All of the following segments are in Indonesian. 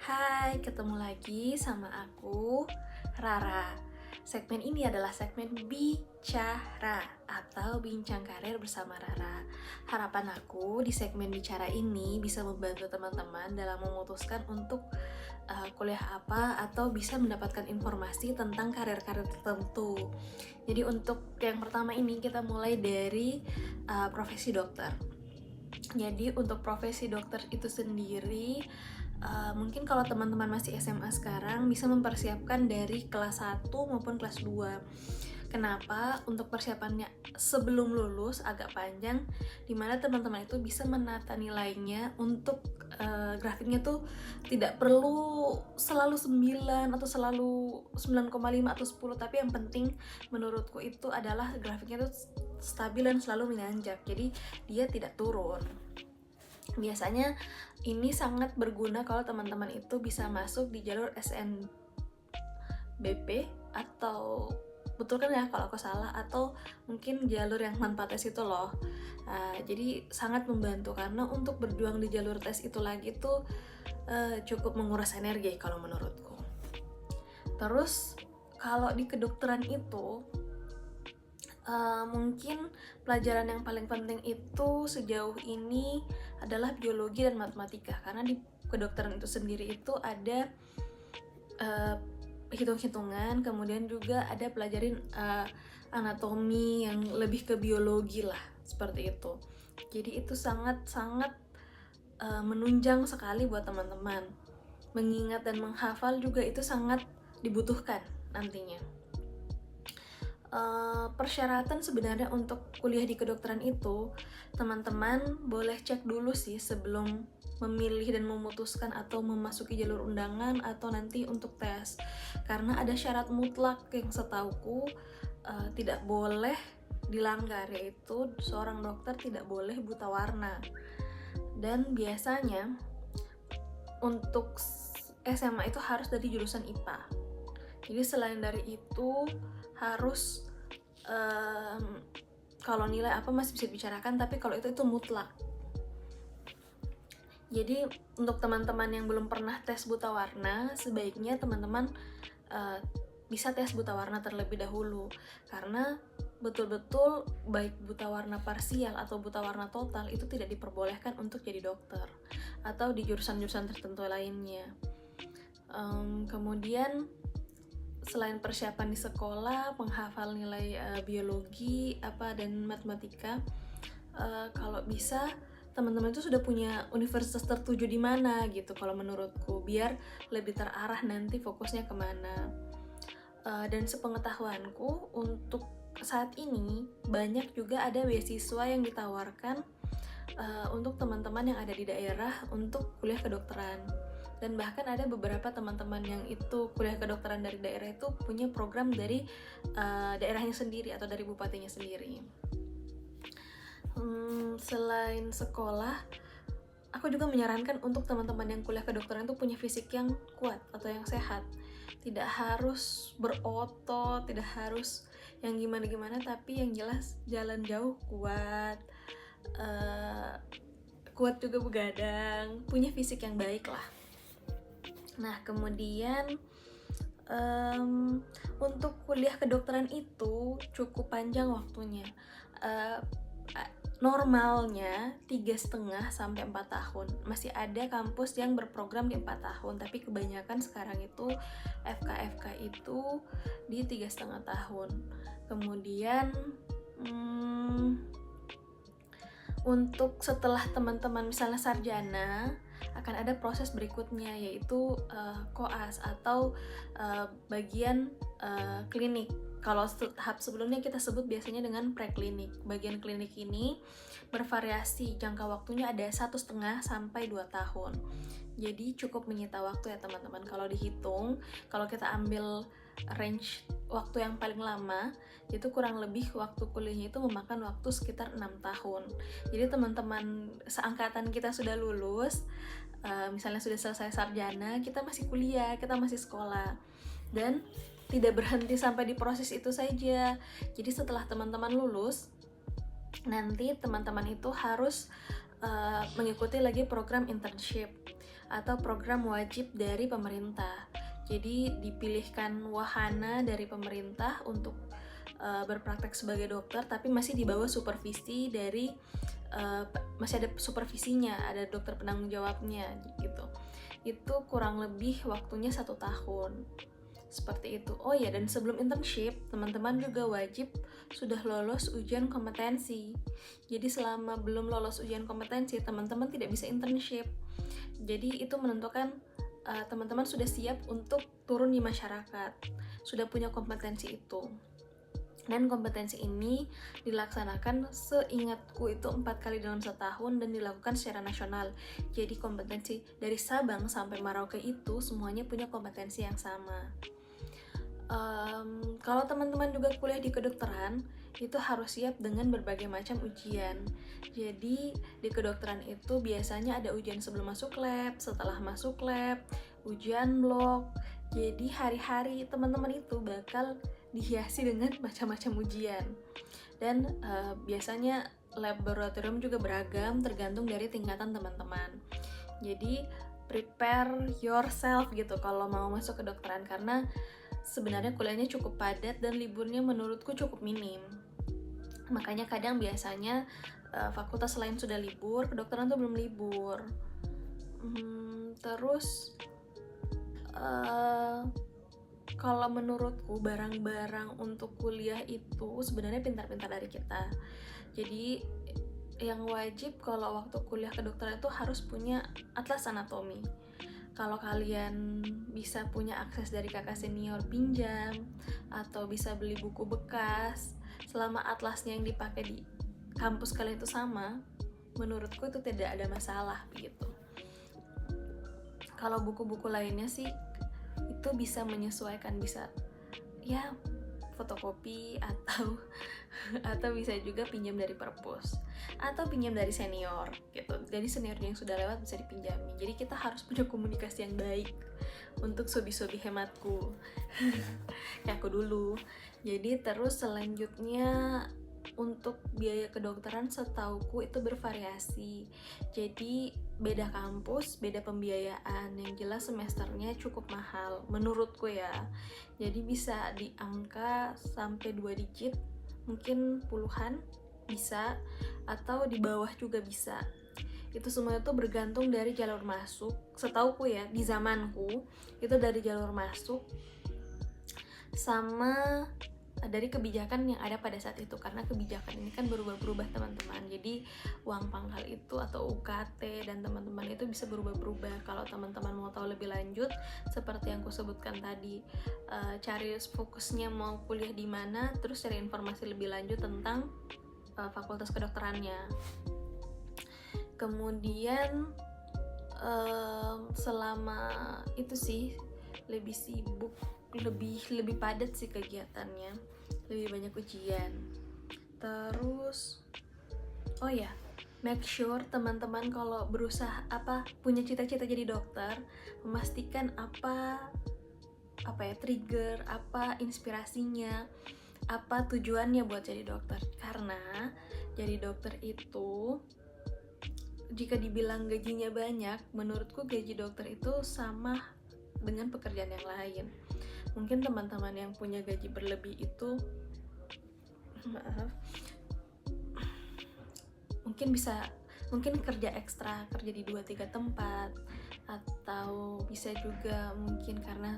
Hai, ketemu lagi sama aku, Rara. Segmen ini adalah segmen Bicara atau Bincang Karir bersama Rara. Harapan aku di segmen Bicara ini bisa membantu teman-teman dalam memutuskan untuk kuliah apa atau bisa mendapatkan informasi tentang karir-karir tertentu. Jadi untuk yang pertama ini kita mulai dari profesi dokter. Jadi untuk profesi dokter itu sendiri, mungkin kalau teman-teman masih SMA sekarang bisa mempersiapkan dari kelas 1 maupun kelas 2. Kenapa? Untuk persiapannya sebelum lulus agak panjang, dimana teman-teman itu bisa menata nilainya untuk grafiknya tuh tidak perlu selalu 9 atau selalu 9,5 atau 10, tapi yang penting menurutku itu adalah grafiknya tuh stabil dan selalu menanjak, jadi dia tidak turun. Biasanya ini sangat berguna kalau teman-teman itu bisa masuk di jalur SNBP atau betul kan ya kalau aku salah, atau mungkin jalur yang tanpa tes itu loh. Jadi sangat membantu karena untuk berjuang di jalur tes itu lagi tuh cukup menguras energi kalau menurutku. Terus kalau di kedokteran itu mungkin pelajaran yang paling penting itu sejauh ini adalah biologi dan matematika, karena di kedokteran itu sendiri itu ada hitung-hitungan, kemudian juga ada pelajarin anatomi yang lebih ke biologi lah, seperti itu. Jadi itu sangat-sangat menunjang sekali buat teman-teman. Mengingat dan menghafal juga itu sangat dibutuhkan nantinya. Persyaratan sebenarnya untuk kuliah di kedokteran itu, teman-teman boleh cek dulu sih sebelum memilih dan memutuskan atau memasuki jalur undangan atau nanti untuk tes, karena ada syarat mutlak yang setauku tidak boleh dilanggar, yaitu seorang dokter tidak boleh buta warna. Dan biasanya untuk SMA itu harus dari jurusan IPA. Jadi selain dari itu harus kalau nilai apa masih bisa dibicarakan, tapi kalau itu mutlak. Jadi untuk teman-teman yang belum pernah tes buta warna, sebaiknya teman-teman bisa tes buta warna terlebih dahulu, karena betul-betul baik buta warna parsial atau buta warna total itu tidak diperbolehkan untuk jadi dokter atau di jurusan-jurusan tertentu lainnya. Kemudian selain persiapan di sekolah, menghafal nilai biologi dan matematika, kalau bisa teman-teman itu sudah punya universitas tertuju di mana gitu kalau menurutku, biar lebih terarah nanti fokusnya kemana. Dan sepengetahuanku untuk saat ini banyak juga ada beasiswa yang ditawarkan untuk teman-teman yang ada di daerah untuk kuliah kedokteran. Dan bahkan ada beberapa teman-teman yang itu kuliah kedokteran dari daerah itu punya program dari daerahnya sendiri atau dari bupatinya sendiri. Selain sekolah, aku juga menyarankan untuk teman-teman yang kuliah kedokteran itu punya fisik yang kuat atau yang sehat. Tidak harus berotot, tidak harus yang gimana-gimana, tapi yang jelas jalan jauh kuat, kuat juga begadang, punya fisik yang baik lah. Nah, kemudian untuk kuliah kedokteran itu cukup panjang waktunya. Normalnya 3,5 sampai 4 tahun. Masih ada kampus yang berprogram di 4 tahun, tapi kebanyakan sekarang itu FK itu di 3,5 tahun. Kemudian untuk setelah teman-teman misalnya sarjana, akan ada proses berikutnya, yaitu koas atau bagian klinik. Kalau tahap sebelumnya kita sebut biasanya dengan preklinik. Bagian klinik ini bervariasi, jangka waktunya ada 1,5 sampai 2 tahun. Jadi cukup menyita waktu ya teman-teman. Kalau dihitung, kalau kita ambil range waktu yang paling lama, itu kurang lebih waktu kuliahnya itu memakan waktu sekitar 6 tahun. Jadi teman-teman seangkatan kita sudah lulus, misalnya sudah selesai sarjana, kita masih kuliah, kita masih sekolah, dan tidak berhenti sampai di proses itu saja. Jadi setelah teman-teman lulus, nanti teman-teman itu harus mengikuti lagi program internship. atau program wajib dari pemerintah. Jadi dipilihkan wahana dari pemerintah untuk berpraktek sebagai dokter, tapi masih di bawah supervisi dari masih ada supervisinya, ada dokter penanggung jawabnya gitu. Itu kurang lebih waktunya 1 tahun. Seperti itu. Oh ya, dan sebelum internship, teman-teman juga wajib sudah lolos ujian kompetensi. Jadi selama belum lolos ujian kompetensi, teman-teman tidak bisa internship. Jadi itu menentukan teman-teman sudah siap untuk turun di masyarakat, sudah punya kompetensi itu. Dan kompetensi ini dilaksanakan, seingatku itu 4 kali dalam setahun dan dilakukan secara nasional. Jadi kompetensi dari Sabang sampai Merauke itu semuanya punya kompetensi yang sama. Kalau teman-teman juga kuliah di kedokteran, itu harus siap dengan berbagai macam ujian. Jadi di kedokteran itu biasanya ada ujian sebelum masuk lab, setelah masuk lab, ujian blok. Jadi hari-hari teman-teman itu bakal dihiasi dengan macam-macam ujian. Dan biasanya laboratorium juga beragam tergantung dari tingkatan teman-teman. Jadi prepare yourself gitu kalau mau masuk kedokteran, karena sebenarnya kuliahnya cukup padat dan liburnya menurutku cukup minim. Makanya kadang biasanya fakultas lain sudah libur, kedokteran tuh belum libur. Terus kalau menurutku barang-barang untuk kuliah itu sebenarnya pintar-pintar dari kita. Jadi yang wajib kalau waktu kuliah kedokteran itu harus punya atlas anatomi. Kalau kalian bisa punya akses dari kakak senior, pinjam, atau bisa beli buku bekas, selama atlasnya yang dipakai di kampus kalian itu sama, menurutku itu tidak ada masalah gitu. Kalau buku-buku lainnya sih itu bisa menyesuaikan, bisa ya fotokopi atau bisa juga pinjam dari perpus atau pinjam dari senior gitu. Jadi senior yang sudah lewat bisa dipinjami. Jadi kita harus punya komunikasi yang baik untuk sobi-sobi hematku. Kayak aku dulu. Jadi terus selanjutnya untuk biaya kedokteran setauku itu bervariasi. Jadi beda kampus, beda pembiayaan. Yang jelas semesternya cukup mahal menurutku ya. Jadi bisa di angka sampai 2 digit, mungkin puluhan bisa, atau di bawah juga bisa. Itu semua itu bergantung dari jalur masuk. Setauku ya, di zamanku itu dari jalur masuk sama dari kebijakan yang ada pada saat itu, karena kebijakan ini kan berubah-berubah teman-teman. Jadi uang pangkal itu atau UKT dan teman-teman itu bisa berubah-berubah. Kalau teman-teman mau tahu lebih lanjut, seperti yang aku sebutkan tadi, cari fokusnya mau kuliah di mana, terus cari informasi lebih lanjut tentang fakultas kedokterannya. Kemudian selama itu sih lebih sibuk, lebih padat sih kegiatannya, lebih banyak ujian. Terus oh ya, make sure teman-teman kalau berusaha punya cita-cita jadi dokter, memastikan apa ya trigger, apa inspirasinya, apa tujuannya buat jadi dokter. Karena jadi dokter itu jika dibilang gajinya banyak, menurutku gaji dokter itu sama dengan pekerjaan yang lain. Mungkin teman-teman yang punya gaji berlebih itu mungkin kerja ekstra, kerja di 2-3 tempat, atau bisa juga mungkin karena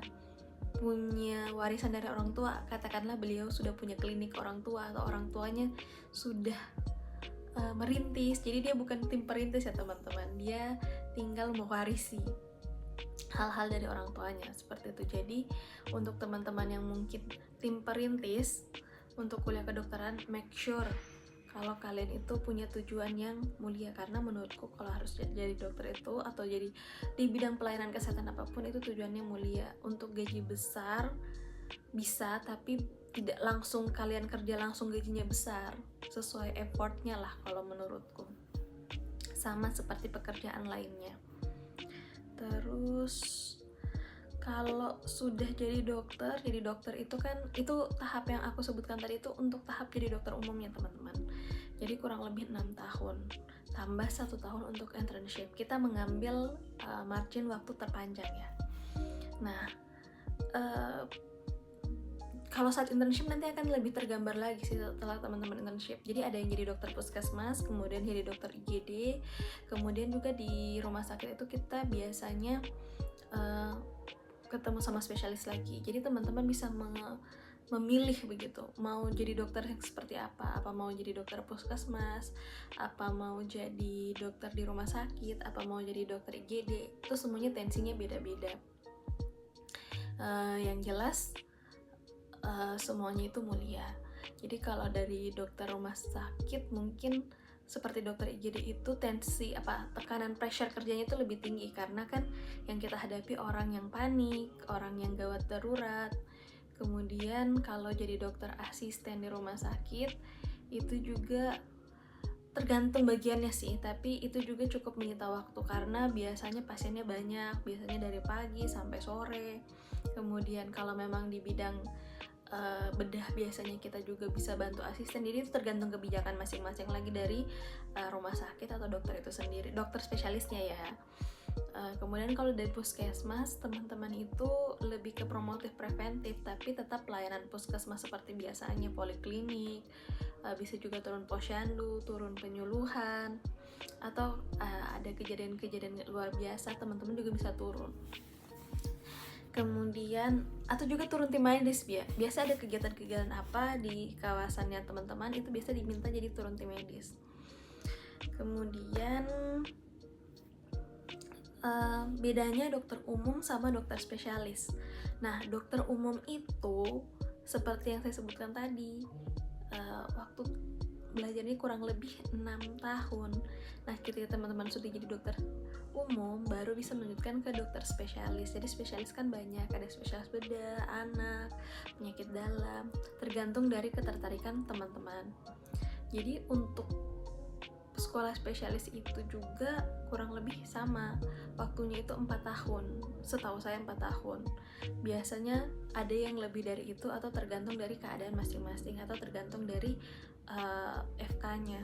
punya warisan dari orang tua. Katakanlah beliau sudah punya klinik orang tua, atau orang tuanya sudah merintis, jadi dia bukan tim perintis ya teman-teman, dia tinggal mewarisi hal-hal dari orang tuanya, seperti itu. Jadi untuk teman-teman yang mungkin tim perintis untuk kuliah kedokteran, make sure kalau kalian itu punya tujuan yang mulia. Karena menurutku kalau harus jadi dokter itu atau jadi di bidang pelayanan kesehatan apapun, itu tujuannya mulia. Untuk gaji besar bisa, tapi tidak langsung kalian kerja langsung gajinya besar, sesuai effortnya lah kalau menurutku, sama seperti pekerjaan lainnya. Terus kalau sudah jadi dokter itu kan, itu tahap yang aku sebutkan tadi itu untuk tahap jadi dokter umumnya teman-teman. Jadi kurang lebih 6 tahun. tambah 1 tahun untuk internship. Kita mengambil margin waktu terpanjang ya. Nah, kalau saat internship nanti akan lebih tergambar lagi sih setelah teman-teman internship. Jadi ada yang jadi dokter puskesmas, kemudian jadi dokter IGD, kemudian juga di rumah sakit itu kita biasanya ketemu sama spesialis lagi. Jadi teman-teman bisa memilih begitu, mau jadi dokter yang seperti apa mau jadi dokter puskesmas, apa mau jadi dokter di rumah sakit, apa mau jadi dokter IGD, itu semuanya tensinya beda-beda. Yang jelas semuanya itu mulia. Jadi kalau dari dokter rumah sakit mungkin seperti dokter IGD itu tekanan pressure kerjanya itu lebih tinggi, karena kan yang kita hadapi orang yang panik, orang yang gawat darurat. Kemudian kalau jadi dokter asisten di rumah sakit itu juga tergantung bagiannya sih, tapi itu juga cukup menyita waktu karena biasanya pasiennya banyak, biasanya dari pagi sampai sore. Kemudian kalau memang di bidang bedah biasanya kita juga bisa bantu asisten, jadi itu tergantung kebijakan masing-masing lagi dari rumah sakit atau dokter itu sendiri, dokter spesialisnya ya. Kemudian kalau dari puskesmas, teman-teman itu lebih ke promotif preventif, tapi tetap pelayanan puskesmas seperti biasanya, poliklinik, bisa juga turun posyandu, turun penyuluhan, atau ada kejadian-kejadian luar biasa, teman-teman juga bisa turun. Kemudian atau juga turun tim medis, biasa ada kegiatan-kegiatan apa di kawasannya teman-teman, itu biasa diminta jadi turun tim medis. Kemudian bedanya dokter umum sama dokter spesialis. Nah, dokter umum itu seperti yang saya sebutkan tadi, waktu belajarnya kurang lebih 6 tahun. Nah, ketika teman-teman sudah jadi dokter umum, baru bisa melanjutkan ke dokter spesialis. Jadi spesialis kan banyak, ada spesialis bedah, anak, penyakit dalam, tergantung dari ketertarikan teman-teman. Jadi untuk sekolah spesialis itu juga kurang lebih sama, waktunya itu 4 tahun, setahu saya 4 tahun. Biasanya ada yang lebih dari itu atau tergantung dari keadaan masing-masing, atau tergantung dari FK-nya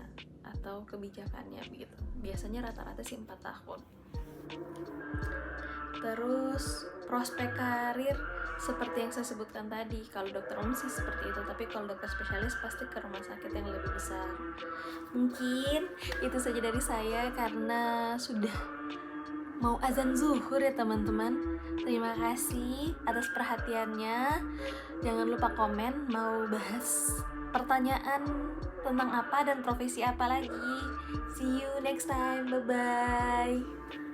atau kebijakannya begitu. Biasanya rata-rata sih 4 tahun. Terus prospek karir seperti yang saya sebutkan tadi, kalau dokter umum sih seperti itu, tapi kalau dokter spesialis pasti ke rumah sakit yang lebih besar. Mungkin itu saja dari saya karena sudah mau azan zuhur ya teman-teman. Terima kasih atas perhatiannya. Jangan lupa komen mau bahas pertanyaan tentang apa dan profesi apa lagi. See you next time, bye-bye.